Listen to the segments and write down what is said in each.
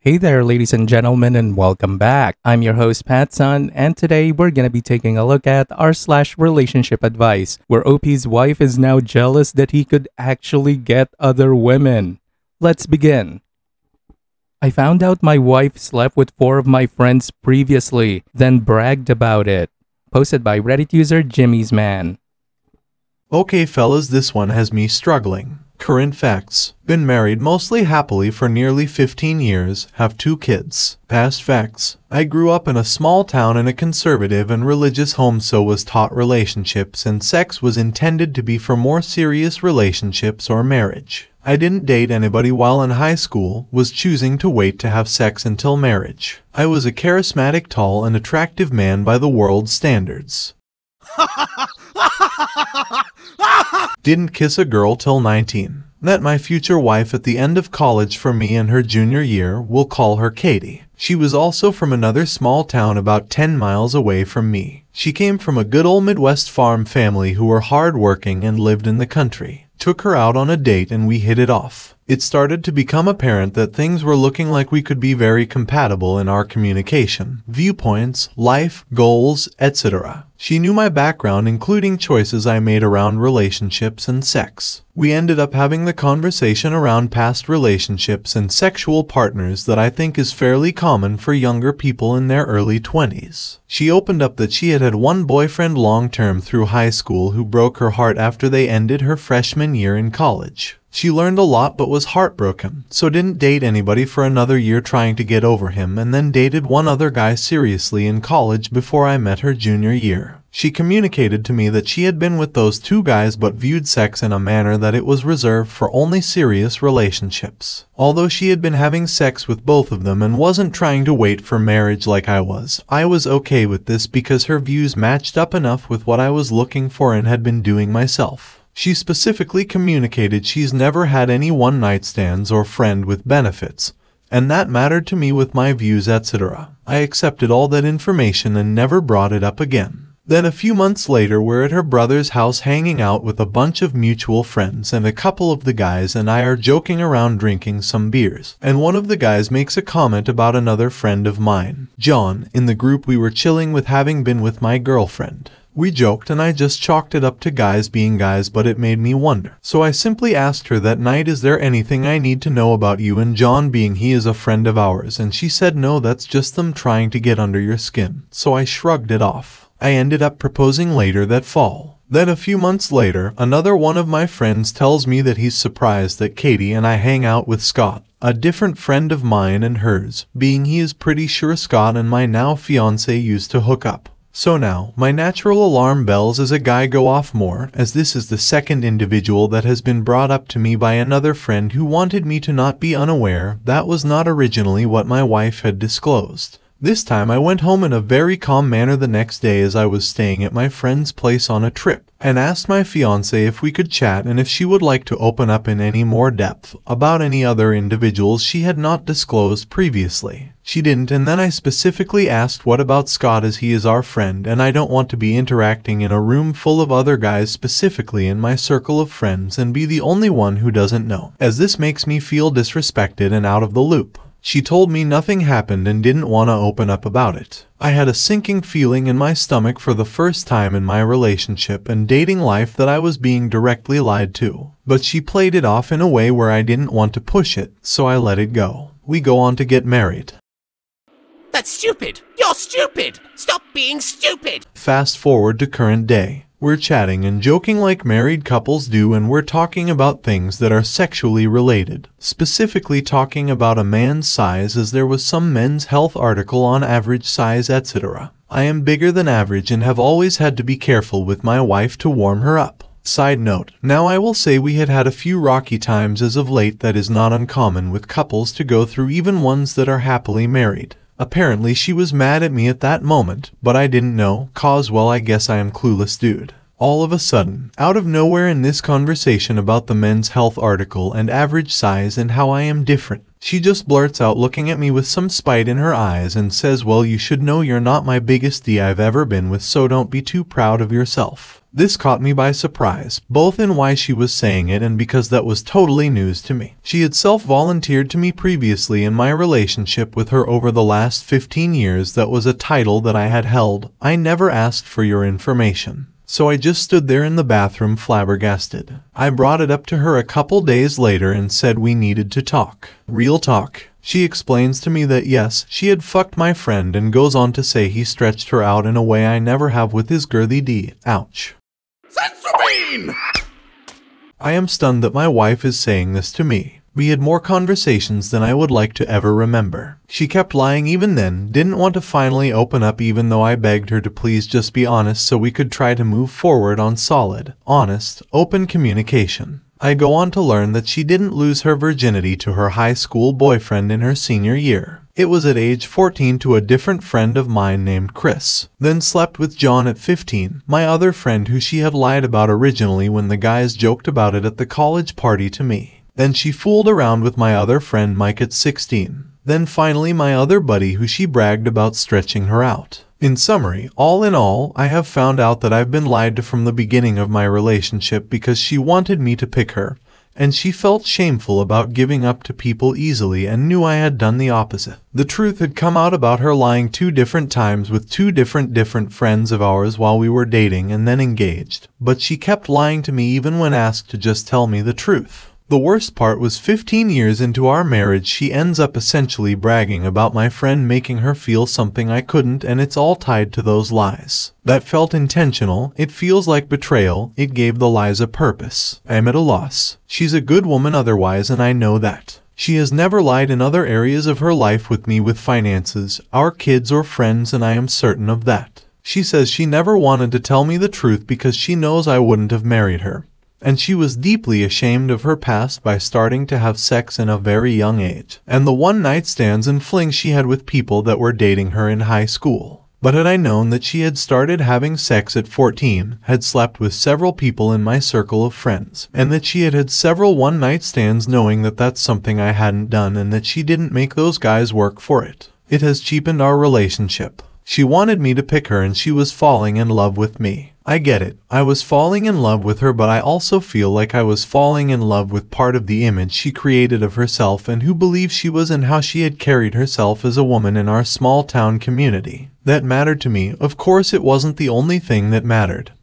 Hey there, ladies and gentlemen, and welcome back. I'm your host, Patsun, and today we're gonna be taking a look at r/relationship advice, where OP's wife is now jealous that he could actually get other women. Let's begin. I found out my wife slept with 4 of my friends previously, then bragged about it. Posted by Reddit user Jimmy's Man. Okay fellas, this one has me struggling. Current facts. Been married mostly happily for nearly 15 years, have 2 kids. Past facts. I grew up in a small town in a conservative and religious home, so was taught relationships and sex was intended to be for more serious relationships or marriage. I didn't date anybody while in high school, was choosing to wait to have sex until marriage. I was a charismatic, tall and attractive man by the world's standards. Didn't kiss a girl till 19. Met my future wife at the end of college for me in her junior year, we'll call her Katie. She was also from another small town about 10 miles away from me. She came from a good old Midwest farm family who were hard-working and lived in the country. Took her out on a date and we hit it off. It started to become apparent that things were looking like we could be very compatible in our communication, viewpoints, life, goals, etc. She knew my background, including choices I made around relationships and sex. We ended up having the conversation around past relationships and sexual partners that I think is fairly common for younger people in their early 20s. She opened up that she had had one boyfriend long-term through high school who broke her heart after they ended her freshman year in college. She learned a lot but was heartbroken, so didn't date anybody for another year trying to get over him, and then dated one other guy seriously in college before I met her junior year. She communicated to me that she had been with those 2 guys but viewed sex in a manner that it was reserved for only serious relationships. Although she had been having sex with both of them and wasn't trying to wait for marriage like I was okay with this because her views matched up enough with what I was looking for and had been doing myself. She specifically communicated she's never had any one-night stands or friend with benefits, and that mattered to me with my views, etc. I accepted all that information and never brought it up again. Then a few months later, we're at her brother's house hanging out with a bunch of mutual friends, and a couple of the guys and I are joking around drinking some beers, and one of the guys makes a comment about another friend of mine, John, in the group we were chilling with, having been with my girlfriend. We joked and I just chalked it up to guys being guys, but it made me wonder. So I simply asked her that night, is there anything I need to know about you and John, being he is a friend of ours, and she said no, that's just them trying to get under your skin. So I shrugged it off. I ended up proposing later that fall. Then a few months later, another one of my friends tells me that he's surprised that Katie and I hang out with Scott, a different friend of mine and hers, being he is pretty sure Scott and my now fiancé used to hook up. So now, my natural alarm bells as a guy go off more, as this is the second individual that has been brought up to me by another friend who wanted me to not be unaware. That was not originally what my wife had disclosed. This time I went home in a very calm manner the next day as I was staying at my friend's place on a trip, and asked my fiancé if we could chat and if she would like to open up in any more depth about any other individuals she had not disclosed previously. She didn't, and then I specifically asked what about Scott, as he is our friend and I don't want to be interacting in a room full of other guys, specifically in my circle of friends, and be the only one who doesn't know, as this makes me feel disrespected and out of the loop. She told me nothing happened and didn't want to open up about it. I had a sinking feeling in my stomach for the first time in my relationship and dating life that I was being directly lied to. But she played it off in a way where I didn't want to push it, so I let it go. We go on to get married. That's stupid! You're stupid! Stop being stupid! Fast forward to current day. We're chatting and joking like married couples do, and we're talking about things that are sexually related. Specifically talking about a man's size, as there was some men's health article on average size, etc. I am bigger than average and have always had to be careful with my wife to warm her up. Side note, now I will say we had had a few rocky times as of late. That is not uncommon with couples to go through, even ones that are happily married. Apparently she was mad at me at that moment, but I didn't know, cause well, I guess I am clueless dude. All of a sudden, out of nowhere in this conversation about the Men's Health article and average size and how I am different, she just blurts out, looking at me with some spite in her eyes, and says, "Well, you should know you're not my biggest D I've ever been with, so don't be too proud of yourself." This caught me by surprise, both in why she was saying it and because that was totally news to me. She had self-volunteered to me previously in my relationship with her over the last 15 years. That was a title that I had held. I never asked for your information. So I just stood there in the bathroom flabbergasted. I brought it up to her a couple days later and said we needed to talk. Real talk. She explains to me that yes, she had fucked my friend, and goes on to say he stretched her out in a way I never have with his girthy D. Ouch. Sensorbine! I am stunned that my wife is saying this to me. We had more conversations than I would like to ever remember. She kept lying even then, didn't want to finally open up even though I begged her to please just be honest so we could try to move forward on solid, honest, open communication. I go on to learn that she didn't lose her virginity to her high school boyfriend in her senior year. It was at age 14 to a different friend of mine named Chris. Then slept with John at 15, my other friend who she had lied about originally when the guys joked about it at the college party to me. Then she fooled around with my other friend Mike at 16. Then finally my other buddy who she bragged about stretching her out. In summary, all in all, I have found out that I've been lied to from the beginning of my relationship because she wanted me to pick her, and she felt shameful about giving up to people easily and knew I had done the opposite. The truth had come out about her lying 2 different times with 2 different friends of ours while we were dating and then engaged, but she kept lying to me even when asked to just tell me the truth. The worst part was 15 years into our marriage she ends up essentially bragging about my friend making her feel something I couldn't, and it's all tied to those lies. That felt intentional, it feels like betrayal, it gave the lies a purpose. I'm at a loss. She's a good woman otherwise, and I know that. She has never lied in other areas of her life with me, with finances, our kids or friends, and I am certain of that. She says she never wanted to tell me the truth because she knows I wouldn't have married her. And she was deeply ashamed of her past by starting to have sex in a very young age, and the one-night stands and flings she had with people that were dating her in high school. But had I known that she had started having sex at 14, had slept with several people in my circle of friends, and that she had had several one-night stands, knowing that that's something I hadn't done and that she didn't make those guys work for it, it has cheapened our relationship. She wanted me to pick her and she was falling in love with me. I get it. I was falling in love with her, but I also feel like I was falling in love with part of the image she created of herself and who believed she was, and how she had carried herself as a woman in our small town community. That mattered to me. Of course, it wasn't the only thing that mattered.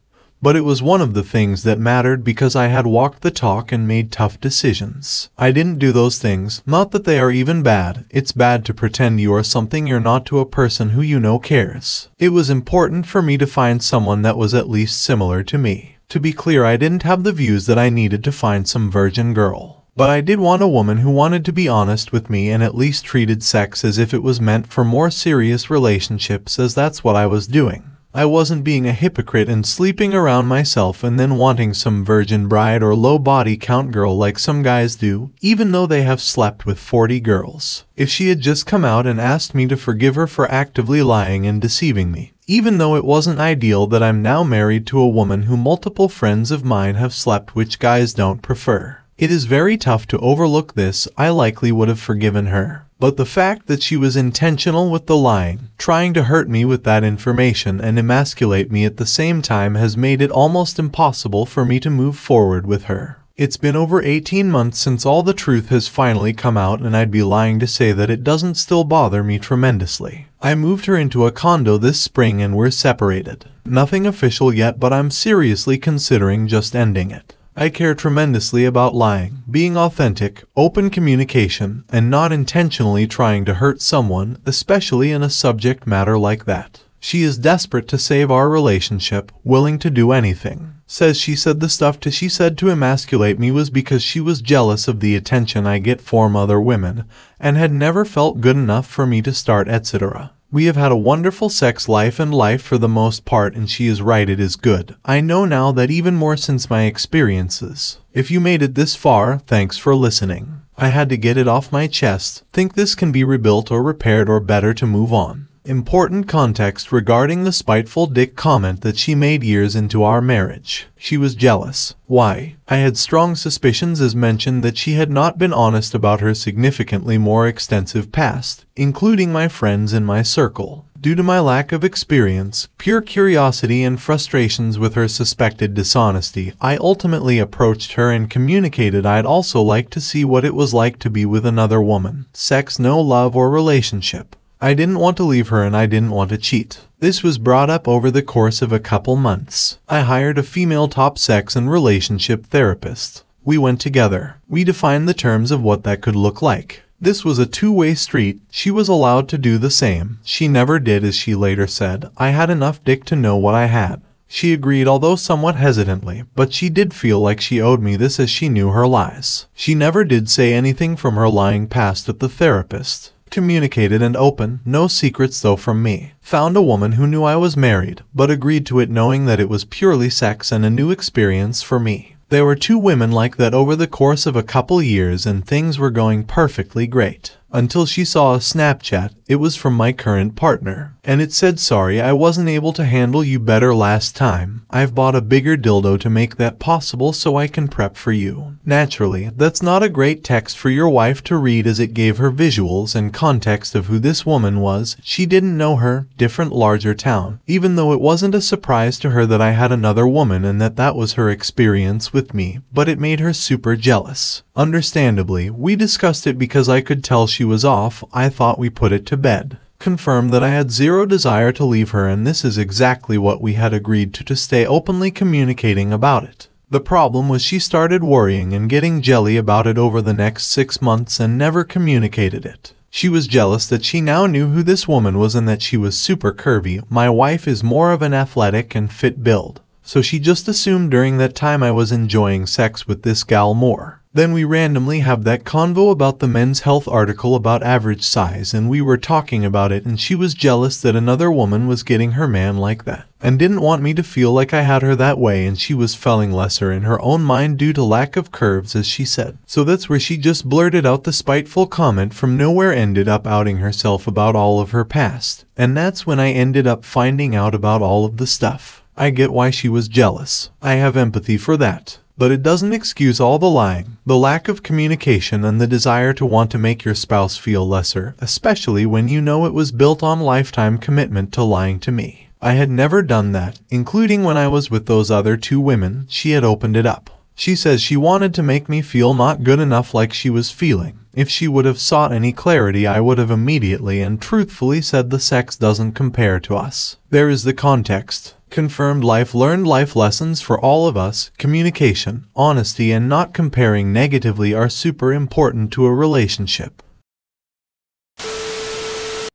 But it was one of the things that mattered because I had walked the talk and made tough decisions. I didn't do those things, not that they are even bad. It's bad to pretend you are something you're not to a person who you know cares. It was important for me to find someone that was at least similar to me. To be clear, I didn't have the views that I needed to find some virgin girl. But I did want a woman who wanted to be honest with me and at least treated sex as if it was meant for more serious relationships, as that's what I was doing. I wasn't being a hypocrite and sleeping around myself and then wanting some virgin bride or low body count girl like some guys do, even though they have slept with 40 girls. If she had just come out and asked me to forgive her for actively lying and deceiving me, even though it wasn't ideal that I'm now married to a woman who multiple friends of mine have slept, which guys don't prefer. It is very tough to overlook this. I likely would have forgiven her. But the fact that she was intentional with the lying, trying to hurt me with that information and emasculate me at the same time, has made it almost impossible for me to move forward with her. It's been over 18 months since all the truth has finally come out, and I'd be lying to say that it doesn't still bother me tremendously. I moved her into a condo this spring and we're separated. Nothing official yet, but I'm seriously considering just ending it. I care tremendously about lying, being authentic, open communication, and not intentionally trying to hurt someone, especially in a subject matter like that. She is desperate to save our relationship, willing to do anything. Says she said the stuff she said to emasculate me was because she was jealous of the attention I get from other women, and had never felt good enough for me to start, etc. We have had a wonderful sex life and life for the most part, and she is right, it is good. I know now that even more since my experiences. If you made it this far, thanks for listening. I had to get it off my chest. Think this can be rebuilt or repaired, or better to move on. Important context regarding the spiteful dick comment that she made years into our marriage. She was jealous. Why? I had strong suspicions as mentioned that she had not been honest about her significantly more extensive past, including my friends in my circle. Due to my lack of experience, pure curiosity and frustrations with her suspected dishonesty, I ultimately approached her and communicated I'd also like to see what it was like to be with another woman. Sex, no love or relationship. I didn't want to leave her and I didn't want to cheat. This was brought up over the course of a couple months. I hired a female top sex and relationship therapist. We went together. We defined the terms of what that could look like. This was a two-way street. She was allowed to do the same. She never did, as she later said. I had enough dick to know what I had. She agreed, although somewhat hesitantly, but she did feel like she owed me this as she knew her lies. She never did say anything from her lying past at the therapist. Communicated and open, no secrets though from me. Found a woman who knew I was married, but agreed to it knowing that it was purely sex and a new experience for me. There were two women like that over the course of a couple years and things were going perfectly great. Until she saw a Snapchat. It was from my current partner. And it said, "Sorry, I wasn't able to handle you better last time. I've bought a bigger dildo to make that possible so I can prep for you." Naturally, that's not a great text for your wife to read as it gave her visuals and context of who this woman was. She didn't know her, different larger town. Even though it wasn't a surprise to her that I had another woman and that was her experience with me, but it made her super jealous. Understandably, we discussed it because I could tell she was off. I thought we put it to bed. Confirmed that I had zero desire to leave her, and this is exactly what we had agreed to stay openly communicating about it. The problem was she started worrying and getting jelly about it over the next 6 months and never communicated it. She was jealous that she now knew who this woman was and that she was super curvy. My wife is more of an athletic and fit build, so she just assumed during that time I was enjoying sex with this gal more. Then we randomly have that convo about the Men's Health article about average size, and we were talking about it, and she was jealous that another woman was getting her man like that and didn't want me to feel like I had her that way, and she was feeling lesser in her own mind due to lack of curves, as she said. So that's where she just blurted out the spiteful comment from nowhere, ended up outing herself about all of her past, and that's when I ended up finding out about all of the stuff. I get why she was jealous. I have empathy for that. But it doesn't excuse all the lying, the lack of communication, and the desire to want to make your spouse feel lesser, especially when you know it was built on lifetime commitment to lying to me. I had never done that, including when I was with those other two women. She had opened it up. She says she wanted to make me feel not good enough like she was feeling. If she would have sought any clarity, I would have immediately and truthfully said the sex doesn't compare to us. There is the context. Confirmed learned life lessons for all of us. Communication, honesty, and not comparing negatively are super important to a relationship.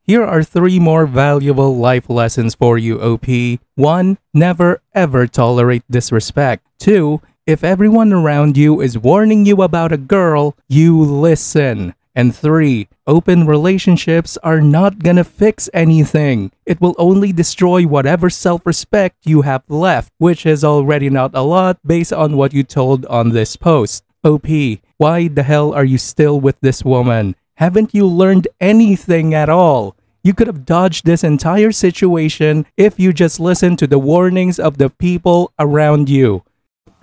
Here are 3 more valuable life lessons for you, OP. 1. Never ever tolerate disrespect. 2. If everyone around you is warning you about a girl, you listen. And 3. Open relationships are not gonna fix anything. It will only destroy whatever self-respect you have left, which is already not a lot based on what you told on this post. OP, why the hell are you still with this woman? Haven't you learned anything at all? You could have dodged this entire situation if you just listened to the warnings of the people around you.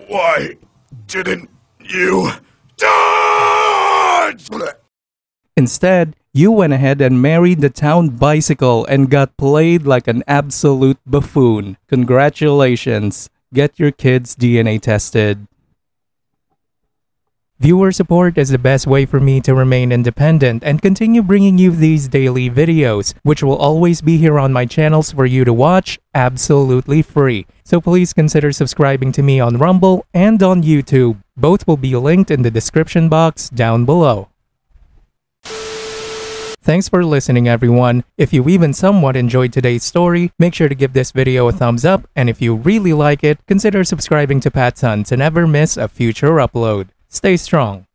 Why didn't you dodge? Instead, you went ahead and married the town bicycle and got played like an absolute buffoon. Congratulations. Get your kids DNA tested. Viewer support is the best way for me to remain independent and continue bringing you these daily videos, which will always be here on my channels for you to watch absolutely free. So please consider subscribing to me on Rumble and on YouTube. Both will be linked in the description box down below. Thanks for listening, everyone. If you even somewhat enjoyed today's story, make sure to give this video a thumbs up, and if you really like it, consider subscribing to PattSun to never miss a future upload. Stay strong.